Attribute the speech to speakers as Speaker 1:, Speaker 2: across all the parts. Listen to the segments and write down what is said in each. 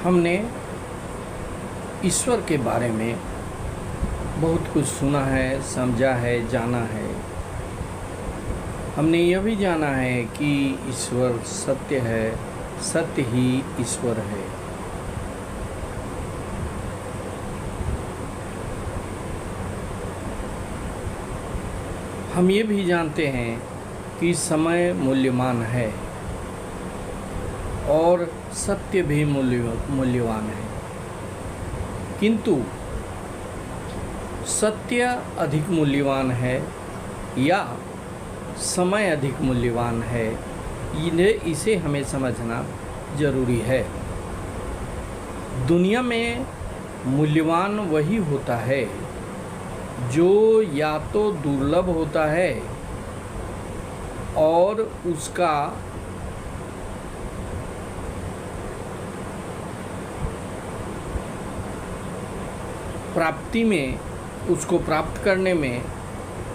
Speaker 1: हमने ईश्वर के बारे में बहुत कुछ सुना है, समझा है, जाना है। हमने यह भी जाना है कि ईश्वर सत्य है, सत्य ही ईश्वर है। हम ये भी जानते हैं कि समय मूल्यवान है और सत्य भी मूल्यवान है, किंतु सत्य अधिक मूल्यवान है या समय अधिक मूल्यवान है, इसे हमें समझना जरूरी है। दुनिया में मूल्यवान वही होता है जो या तो दुर्लभ होता है और उसका प्राप्ति में, उसको प्राप्त करने में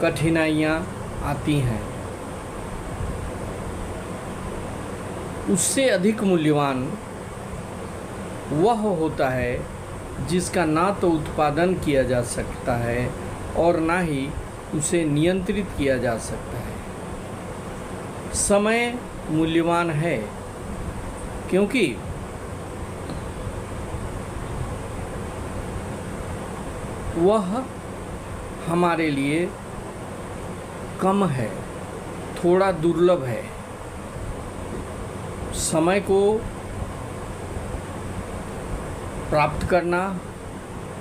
Speaker 1: कठिनाइयाँ आती हैं। उससे अधिक मूल्यवान वह होता है जिसका ना तो उत्पादन किया जा सकता है और ना ही उसे नियंत्रित किया जा सकता है। समय मूल्यवान है क्योंकि वह हमारे लिए कम है, थोड़ा दुर्लभ है। समय को प्राप्त करना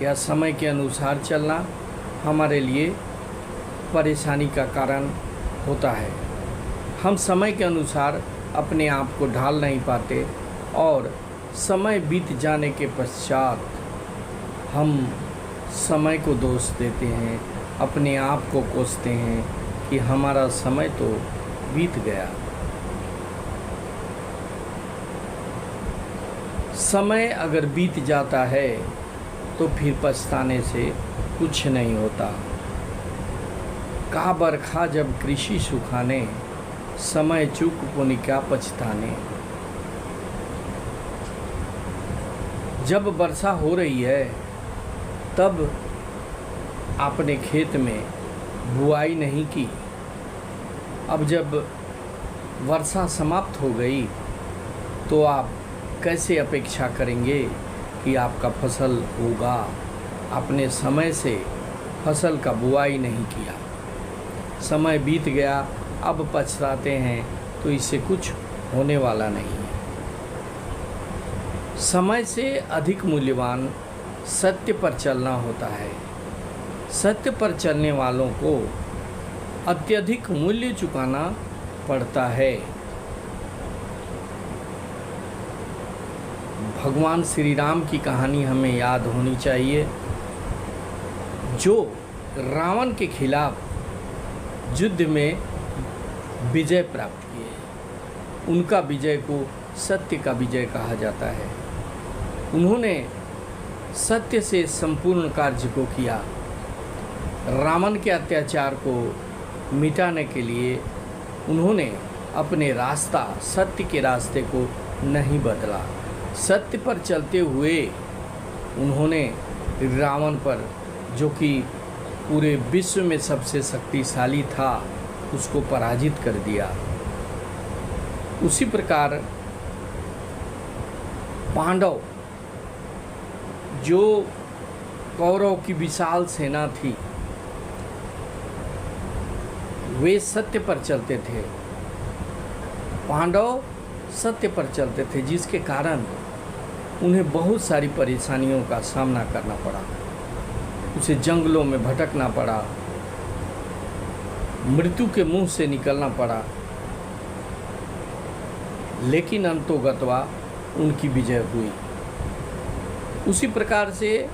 Speaker 1: या समय के अनुसार चलना हमारे लिए परेशानी का कारण होता है। हम समय के अनुसार अपने आप को ढाल नहीं पाते और समय बीत जाने के पश्चात हम समय को दोष देते हैं, अपने आप को कोसते हैं कि हमारा समय तो बीत गया। समय अगर बीत जाता है तो फिर पछताने से कुछ नहीं होता। का बरखा जब कृषि सुखाने, समय चूक पुनि क्या पछताने। जब वर्षा हो रही है तब आपने खेत में बुआई नहीं की। अब जब वर्षा समाप्त हो गई तो आप कैसे अपेक्षा करेंगे कि आपका फसल होगा। आपने समय से फसल का बुआई नहीं किया, समय बीत गया, अब पछताते हैं तो इससे कुछ होने वाला नहीं है। समय से अधिक मूल्यवान सत्य पर चलना होता है। सत्य पर चलने वालों को अत्यधिक मूल्य चुकाना पड़ता है। भगवान श्री राम की कहानी हमें याद होनी चाहिए, जो रावण के खिलाफ युद्ध में विजय प्राप्त किए। उनका विजय को सत्य का विजय कहा जाता है। उन्होंने सत्य से संपूर्ण कार्य को किया। रावण के अत्याचार को मिटाने के लिए उन्होंने अपने रास्ता, सत्य के रास्ते को नहीं बदला। सत्य पर चलते हुए उन्होंने रावण पर, जो कि पूरे विश्व में सबसे शक्तिशाली था, उसको पराजित कर दिया। उसी प्रकार पांडव, जो कौरव की विशाल सेना थी, वे सत्य पर चलते थे। पांडव सत्य पर चलते थे, जिसके कारण उन्हें बहुत सारी परेशानियों का सामना करना पड़ा। उसे जंगलों में भटकना पड़ा, मृत्यु के मुंह से निकलना पड़ा, लेकिन अंतोगत्वा उनकी विजय हुई। उसी प्रकार से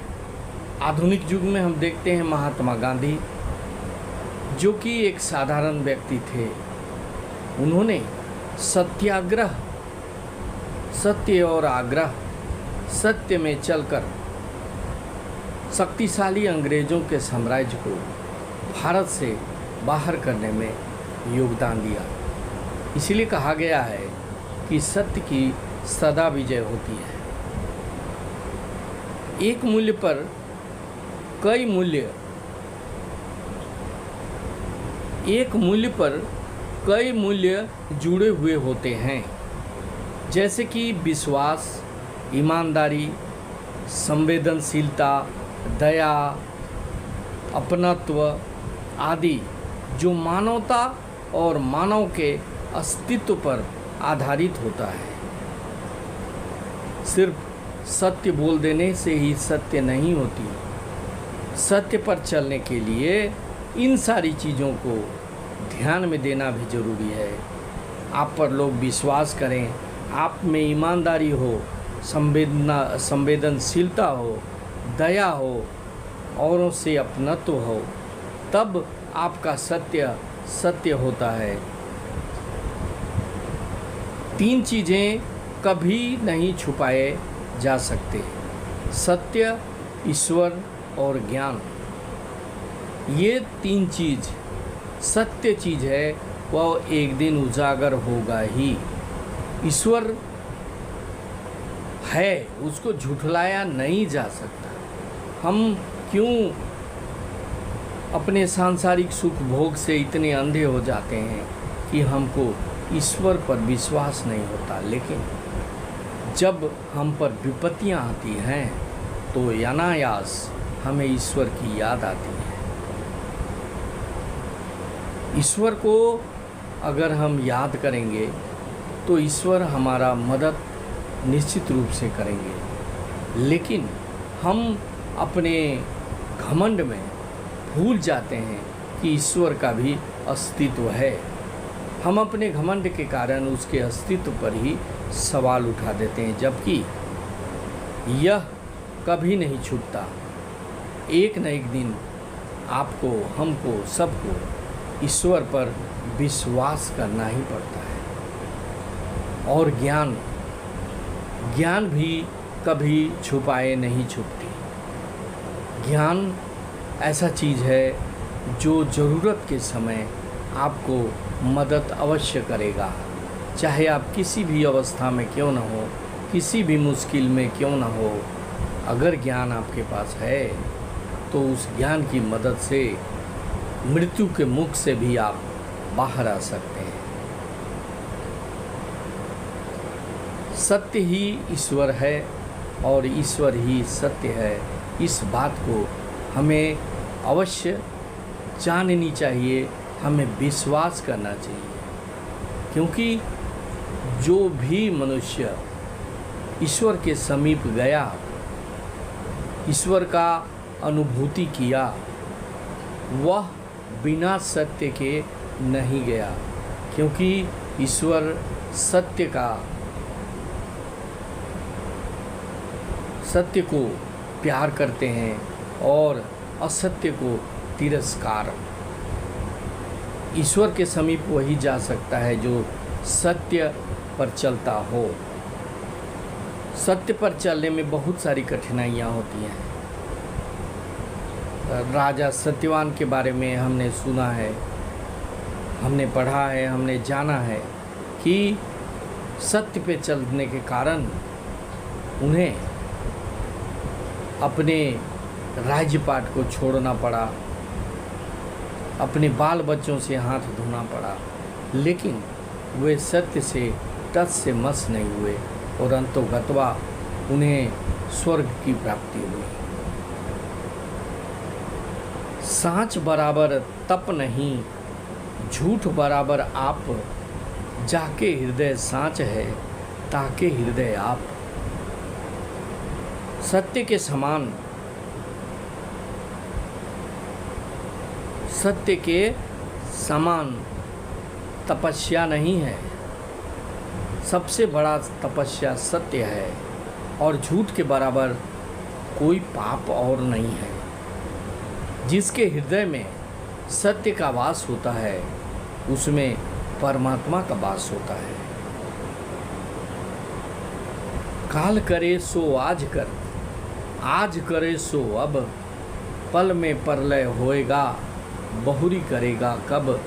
Speaker 1: आधुनिक युग में हम देखते हैं महात्मा गांधी, जो कि एक साधारण व्यक्ति थे। उन्होंने सत्याग्रह, सत्य और आग्रह, सत्य में चलकर शक्तिशाली अंग्रेज़ों के साम्राज्य को भारत से बाहर करने में योगदान दिया। इसलिए कहा गया है कि सत्य की सदा विजय होती है। एक मूल्य पर कई मूल्य, एक मूल्य पर कई मूल्य जुड़े हुए होते हैं, जैसे कि विश्वास, ईमानदारी, संवेदनशीलता, दया, अपनत्व आदि, जो मानवता और मानव के अस्तित्व पर आधारित होता है। सिर्फ सत्य बोल देने से ही सत्य नहीं होती। सत्य पर चलने के लिए इन सारी चीज़ों को ध्यान में देना भी ज़रूरी है। आप पर लोग विश्वास करें, आप में ईमानदारी हो, संवेदनशीलता हो, दया हो, औरों से अपनत्व हो, तब आपका सत्य सत्य होता है। तीन चीज़ें कभी नहीं छुपाए जा सकते: सत्य, ईश्वर और ज्ञान। ये तीन चीज़, सत्य चीज़ है, वह एक दिन उजागर होगा ही। ईश्वर है, उसको झुठलाया नहीं जा सकता। हम क्यों अपने सांसारिक सुख भोग से इतने अंधे हो जाते हैं कि हमको ईश्वर पर विश्वास नहीं होता। लेकिन जब हम पर विपत्तियां आती हैं तो अनायास हमें ईश्वर की याद आती है। ईश्वर को अगर हम याद करेंगे तो ईश्वर हमारा मदद निश्चित रूप से करेंगे। लेकिन हम अपने घमंड में भूल जाते हैं कि ईश्वर का भी अस्तित्व है। हम अपने घमंड के कारण उसके अस्तित्व पर ही सवाल उठा देते हैं, जबकि यह कभी नहीं छूटता। एक न एक दिन आपको, हमको, सबको ईश्वर पर विश्वास करना ही पड़ता है। और ज्ञान भी कभी छुपाए नहीं छुपती। ज्ञान ऐसा चीज़ है जो ज़रूरत के समय आपको मदद अवश्य करेगा, चाहे आप किसी भी अवस्था में क्यों न हो, किसी भी मुश्किल में क्यों न हो। अगर ज्ञान आपके पास है तो उस ज्ञान की मदद से मृत्यु के मुख से भी आप बाहर आ सकते हैं। सत्य ही ईश्वर है और ईश्वर ही सत्य है। इस बात को हमें अवश्य जाननी चाहिए, हमें विश्वास करना चाहिए, क्योंकि जो भी मनुष्य ईश्वर के समीप गया, ईश्वर का अनुभूति किया, वह बिना सत्य के नहीं गया, क्योंकि ईश्वर सत्य को प्यार करते हैं और असत्य को तिरस्कार। ईश्वर के समीप वही जा सकता है जो सत्य पर चलता हो। सत्य पर चलने में बहुत सारी कठिनाइयाँ होती हैं। राजा सत्यवान के बारे में हमने सुना है, हमने पढ़ा है, हमने जाना है कि सत्य पे चलने के कारण उन्हें अपने राज्यपाट को छोड़ना पड़ा, अपने बाल बच्चों से हाथ धोना पड़ा, लेकिन वे सत्य से टस से मस नहीं हुए और अंतोगत्वा उन्हें स्वर्ग की प्राप्ति हुई। सांच बराबर तप नहीं, झूठ बराबर आप, जाके हृदय सांच है, ताके हृदय आप। सत्य के समान, सत्य के समान तपस्या नहीं है। सबसे बड़ा तपस्या सत्य है और झूठ के बराबर कोई पाप और नहीं है। जिसके हृदय में सत्य का वास होता है, उसमें परमात्मा का वास होता है। काल करे सो आज कर, आज करे सो अब, पल में प्रलय होएगा, बहुरी करेगा कब।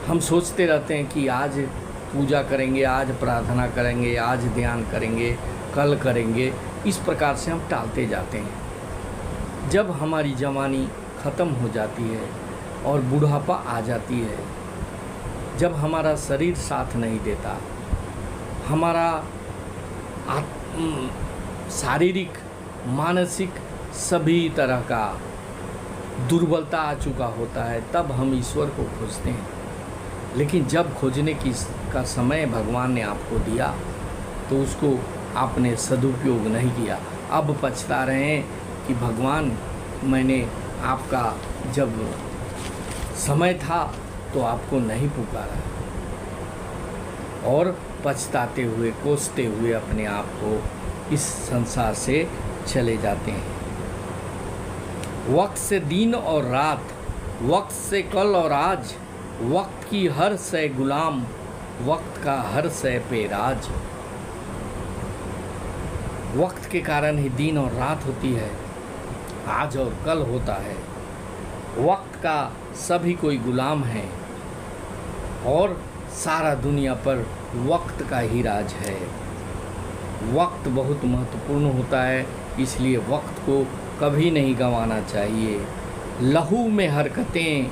Speaker 1: हम सोचते रहते हैं कि आज पूजा करेंगे, आज प्रार्थना करेंगे, आज ध्यान करेंगे, कल करेंगे, इस प्रकार से हम टालते जाते हैं। जब हमारी जवानी ख़त्म हो जाती है और बुढ़ापा आ जाती है, जब हमारा शरीर साथ नहीं देता, हमारा शारीरिक मानसिक सभी तरह का दुर्बलता आ चुका होता है, तब हम ईश्वर को खोजते हैं। लेकिन जब खोजने का समय भगवान ने आपको दिया तो उसको आपने सदुपयोग नहीं किया। अब पछता रहे हैं कि भगवान, मैंने आपका जब समय था तो आपको नहीं पुकारा, और पछताते हुए कोसते हुए अपने आप को इस संसार से चले जाते हैं। वक्त से दिन और रात, वक्त से कल और आज, वक्त की हर शय गुलाम, वक्त का हर शय पे राज। वक्त के कारण ही दिन और रात होती है, आज और कल होता है। वक्त का सभी कोई गुलाम है और सारा दुनिया पर वक्त का ही राज है। वक्त बहुत महत्वपूर्ण होता है, इसलिए वक्त को कभी नहीं गंवाना चाहिए। लहू में हरकतें,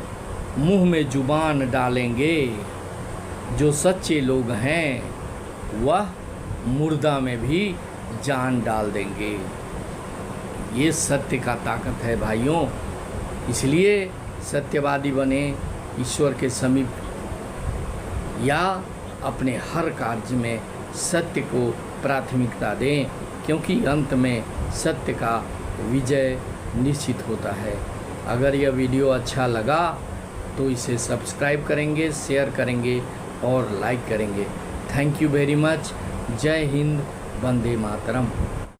Speaker 1: मुंह में जुबान डालेंगे, जो सच्चे लोग हैं वह मुर्दा में भी जान डाल देंगे। ये सत्य का ताकत है भाइयों, इसलिए सत्यवादी बने, ईश्वर के समीप या अपने हर कार्य में सत्य को प्राथमिकता दें, क्योंकि अंत में सत्य का विजय निश्चित होता है। अगर यह वीडियो अच्छा लगा तो इसे सब्सक्राइब करेंगे, शेयर करेंगे और लाइक करेंगे। Thank you very much. जय हिंद, वंदे मातरम।